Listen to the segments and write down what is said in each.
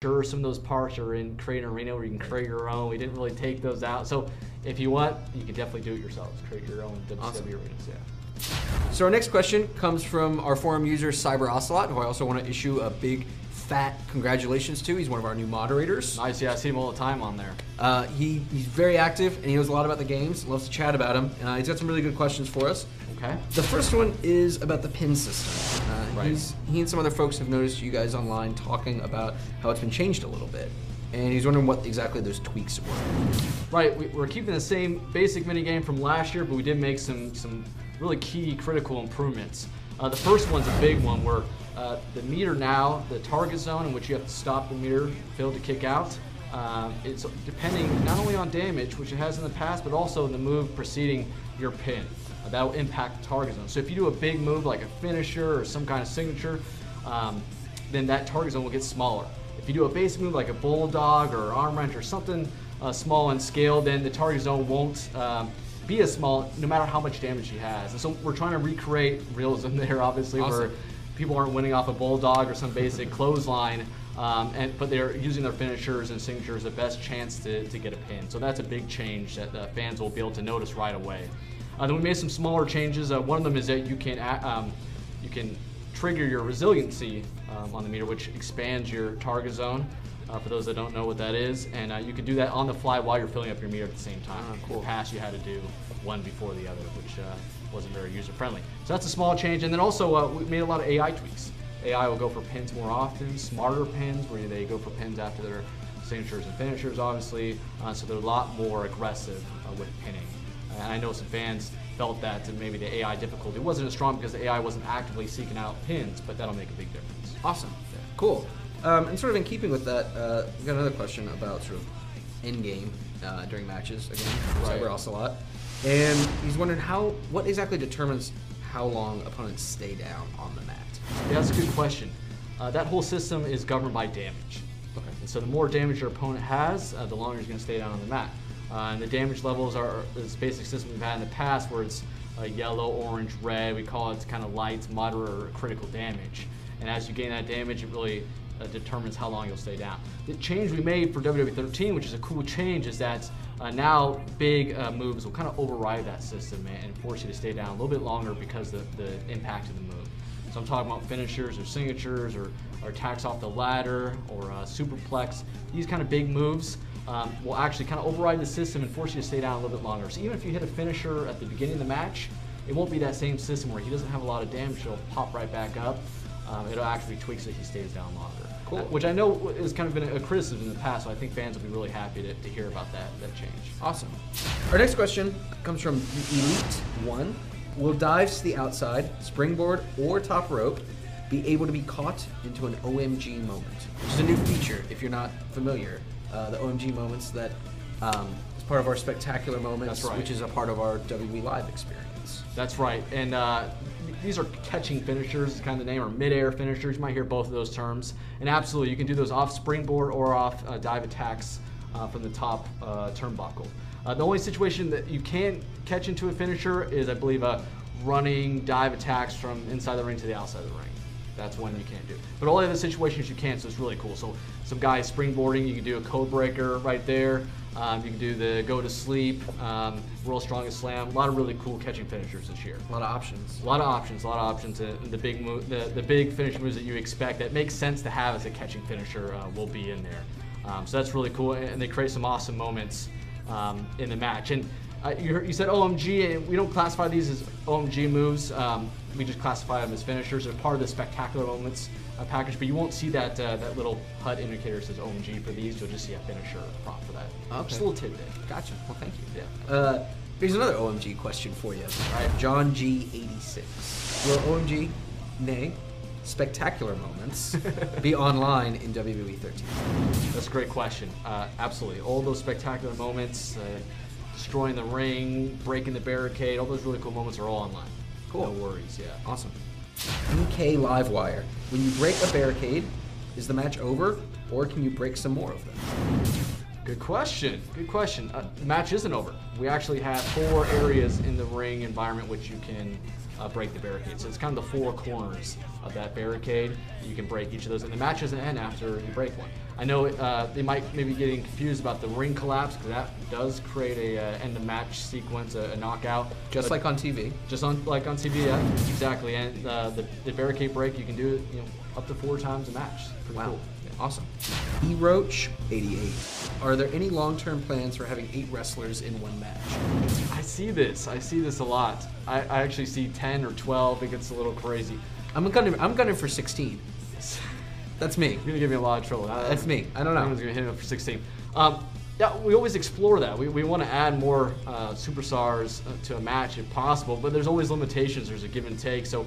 sure some of those parts are in Create an Arena where you can create your own. We didn't really take those out. So if you want, you can definitely do it yourselves. Create your own WCW arenas, yeah. So our next question comes from our forum user Cyber Ocelot, who I also want to issue a big fat congratulations to. He's one of our new moderators. Nice, yeah, I see him all the time on there. He's very active and he knows a lot about the games, loves to chat about them. He's got some really good questions for us. Okay. The first one is about the pin system. Right. He and some other folks have noticed you guys online talking about how it's been changed a little bit. And he's wondering what exactly those tweaks were. Right, we're keeping the same basic minigame from last year, but we did make some really key critical improvements. The first one's a big one where the meter now, the target zone in which you have to stop the meter, fail to kick out, it's depending not only on damage, which it has in the past, but also the move preceding your pin. That will impact the target zone. So if you do a big move like a finisher or some kind of signature, then that target zone will get smaller. If you do a basic move like a bulldog or arm wrench or something small in scale, then the target zone won't be as small no matter how much damage he has. And so we're trying to recreate realism there, obviously, awesome. Where people aren't winning off a bulldog or some basic clothesline, but they're using their finishers and signatures the best chance to get a pin. So that's a big change that the fans will be able to notice right away. Then we made some smaller changes. One of them is that you can trigger your resiliency on the meter, which expands your target zone. For those that don't know what that is, and you can do that on the fly while you're filling up your meter at the same time. Cool. In the past, you had to do one before the other, which wasn't very user-friendly. So that's a small change, and then also we made a lot of AI tweaks. AI will go for pins more often, smarter pins, where they go for pins after their signatures and finishers, obviously. So they're a lot more aggressive with pinning. And I know some fans felt that maybe the AI difficulty wasn't as strong because the AI wasn't actively seeking out pins, but that'll make a big difference. Awesome. Yeah. Cool. And sort of in keeping with that, we've got another question about sort of end game during matches, again, Right. Cyber Ocelot. And he's wondering what exactly determines how long opponents stay down on the mat? Yeah, that's a good question. That whole system is governed by damage. Okay. And so the more damage your opponent has, the longer he's going to stay down on the mat. And the damage levels are this basic system we've had in the past where it's yellow, orange, red. We call it kind of light, moderate, or critical damage. And as you gain that damage, it really determines how long you'll stay down. The change we made for WWE 13, which is a cool change, is that now big moves will kind of override that system and force you to stay down a little bit longer because of the impact of the move. So I'm talking about finishers or signatures or attacks off the ladder or superplex. These kind of big moves will actually kind of override the system and force you to stay down a little bit longer. So even if you hit a finisher at the beginning of the match, it won't be that same system where he doesn't have a lot of damage, it'll pop right back up. It'll actually tweak so he stays down longer. Cool. Which I know has kind of been a criticism in the past, so I think fans will be really happy to hear about that change. Awesome. Our next question comes from Elite 1. Will dives to the outside, springboard, or top rope be able to be caught into an OMG moment? Which is a new feature if you're not familiar. The OMG moments that is part of our spectacular moments, That's right. which is a part of our WWE Live experience. That's right, and these are catching finishers, kind of the name, or mid-air finishers. You might hear both of those terms. And absolutely, you can do those off springboard or off dive attacks from the top turnbuckle. The only situation that you can catch into a finisher is, I believe, running dive attacks from inside the ring to the outside of the ring. That's one you can't do. But all the other situations you can, so it's really cool. So some guys springboarding, you can do a code breaker right there. You can do the go to sleep, world's strongest slam. A lot of really cool catching finishers this year. A lot of options. A lot of options. The big move, the big finish moves that you expect that makes sense to have as a catching finisher will be in there. So that's really cool, and they create some awesome moments in the match. And you said OMG, and we don't classify these as OMG moves. We just classify them as finishers. They're part of the spectacular moments package, but you won't see that little HUD indicator that says OMG for these. You'll just see a finisher prompt for that. Okay. Just a little tidbit. Gotcha. Well, thank you. Yeah. Here's another OMG question for you. All right, John G86. Will OMG, nay, spectacular moments be online in WWE 13? That's a great question. Absolutely. All those spectacular moments, destroying the ring, breaking the barricade, all those really cool moments are all online. Cool. No worries, yeah. Awesome. BK Livewire. When you break a barricade, is the match over, or can you break some more of them? Good question. Good question. The match isn't over. We actually have 4 areas in the ring environment which you can break the barricade. So it's kind of the 4 corners of that barricade. You can break each of those, and the match doesn't end after you break one. I know they might maybe getting confused about the ring collapse, because that does create a end of match sequence, a knockout. Just like on TV. Just like on TV, yeah, exactly. And the barricade break, you can do it, up to 4 times a match. Pretty cool. Awesome. E-Roach 88. Are there any long-term plans for having 8 wrestlers in one match? I see this a lot. I actually see 10 or 12. It gets a little crazy. I'm gunning for 16. That's me. You're gonna give me a lot of trouble. That's me. I don't know. Everyone's gonna hit him up for 16. Yeah, we always explore that. We want to add more superstars to a match if possible, but there's always limitations. There's a give and take. So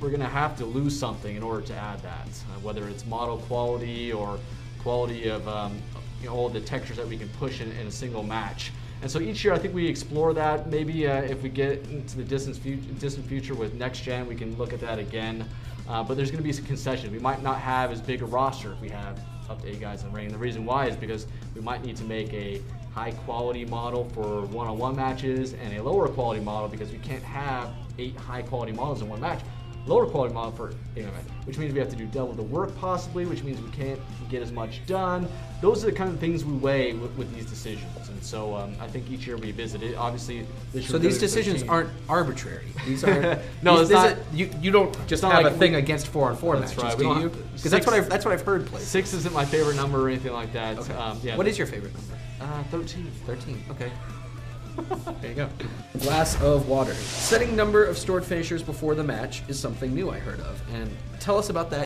we're going to have to lose something in order to add that, whether it's model quality or quality of all the textures that we can push in a single match. And so each year I think we explore that. Maybe if we get into the distant future with next gen, we can look at that again. But there's going to be some concessions. We might not have as big a roster if we have up to 8 guys in the ring. And the reason why is because we might need to make a high quality model for one-on-one matches and a lower quality model, because we can't have 8 high quality models in one match. Lower quality model for which means we have to do double the work possibly, which means we can't get as much done. Those are the kind of things we weigh with these decisions, and so I think each year we visit it. Obviously, this so these decisions aren't arbitrary. These are no, it's not. You don't just have a thing against 4-on-4 matches, right. do you? Because that's what I've heard played. 6 isn't my favorite number or anything like that. Okay. What is your favorite number? 13. 13. Okay. There you go. Glass of water. Setting number of stored finishers before the match is something new I heard of. And tell us about that.